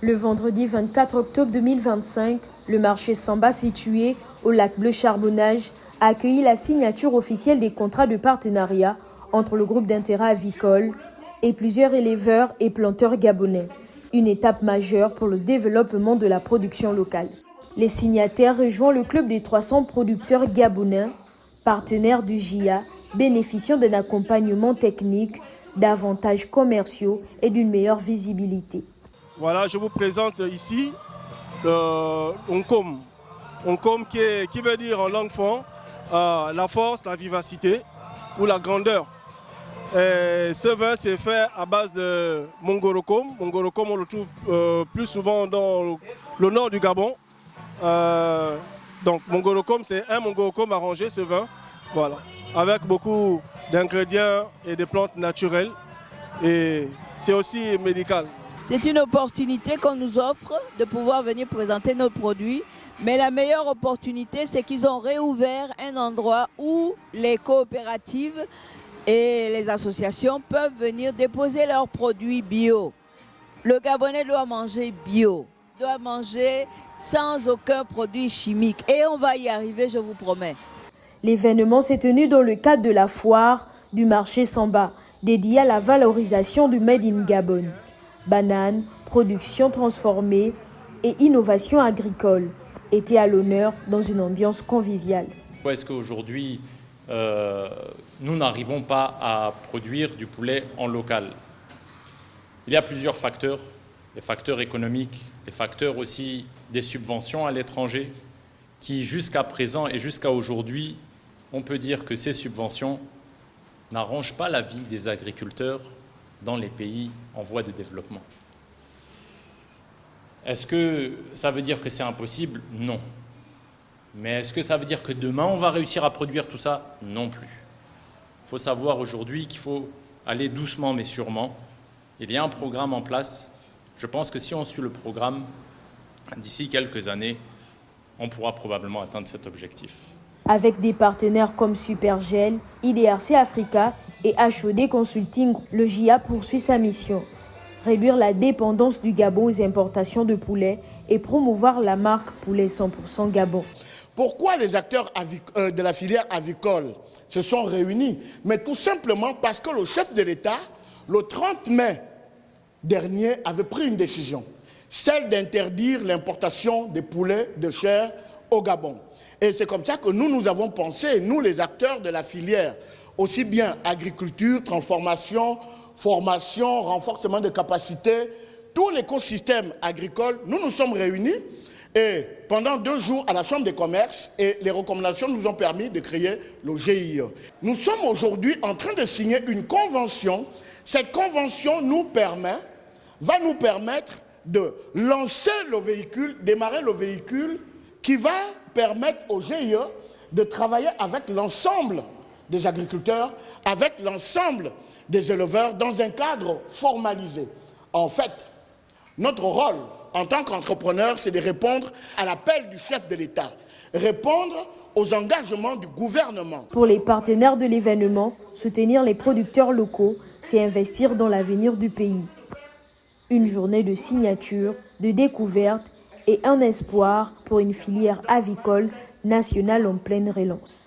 Le vendredi 24 octobre 2025, le marché Samba situé au lac Bleu Charbonnage a accueilli la signature officielle des contrats de partenariat entre le groupe d'intérêt avicole et plusieurs éleveurs et planteurs gabonais. Une étape majeure pour le développement de la production locale. Les signataires rejoignent le club des 300 producteurs gabonais, partenaires du GIA, bénéficiant d'un accompagnement technique, d'avantages commerciaux et d'une meilleure visibilité. Voilà, je vous présente ici Onkom. Onkom qui veut dire en langue fon la force, la vivacité ou la grandeur. Et ce vin c'est fait à base de Mongorokom. Mongorokom on le trouve plus souvent dans le nord du Gabon. Donc Mongorokom c'est un Mongorokom arrangé ce vin. Voilà, avec beaucoup d'ingrédients et de plantes naturelles. Et c'est aussi médical. C'est une opportunité qu'on nous offre de pouvoir venir présenter nos produits. Mais la meilleure opportunité, c'est qu'ils ont réouvert un endroit où les coopératives et les associations peuvent venir déposer leurs produits bio. Le Gabonais doit manger bio, doit manger sans aucun produit chimique. Et on va y arriver, je vous promets. L'événement s'est tenu dans le cadre de la foire du marché Samba, dédiée à la valorisation du Made in Gabon. Bananes, production transformée et innovation agricole étaient à l'honneur dans une ambiance conviviale. Est-ce qu'aujourd'hui, nous n'arrivons pas à produire du poulet en local? Il y a plusieurs facteurs, les facteurs économiques, les facteurs aussi des subventions à l'étranger, qui jusqu'à présent et jusqu'à aujourd'hui, on peut dire que ces subventions n'arrangent pas la vie des agriculteurs dans les pays en voie de développement. Est-ce que ça veut dire que c'est impossible? Non. Mais est-ce que ça veut dire que demain, on va réussir à produire tout ça? Non plus. Il faut savoir aujourd'hui qu'il faut aller doucement mais sûrement. Il y a un programme en place. Je pense que si on suit le programme, d'ici quelques années, on pourra probablement atteindre cet objectif. Avec des partenaires comme Supergel, IDRC Africa et HOD Consulting, le GIA poursuit sa mission. Réduire la dépendance du Gabon aux importations de poulet et promouvoir la marque Poulet 100% Gabon. Pourquoi les acteurs de la filière avicole se sont réunis? Mais tout simplement parce que le chef de l'État, le 30 mai dernier, avait pris une décision, celle d'interdire l'importation des poulets de chair au Gabon. Et c'est comme ça que nous avons pensé, nous les acteurs de la filière, aussi bien agriculture, transformation, formation, renforcement de capacités, tout l'écosystème agricole, nous nous sommes réunis et pendant 2 jours à la Chambre des commerces et les recommandations nous ont permis de créer le GIE. Nous sommes aujourd'hui en train de signer une convention. Cette convention va nous permettre de lancer le véhicule, démarrer le véhicule qui va permettre au GIE de travailler avec l'ensemble des agriculteurs, avec l'ensemble des éleveurs dans un cadre formalisé. En fait, notre rôle en tant qu'entrepreneur, c'est de répondre à l'appel du chef de l'État, répondre aux engagements du gouvernement. Pour les partenaires de l'événement, soutenir les producteurs locaux, c'est investir dans l'avenir du pays. Une journée de signature, de découverte et un espoir pour une filière avicole nationale en pleine relance.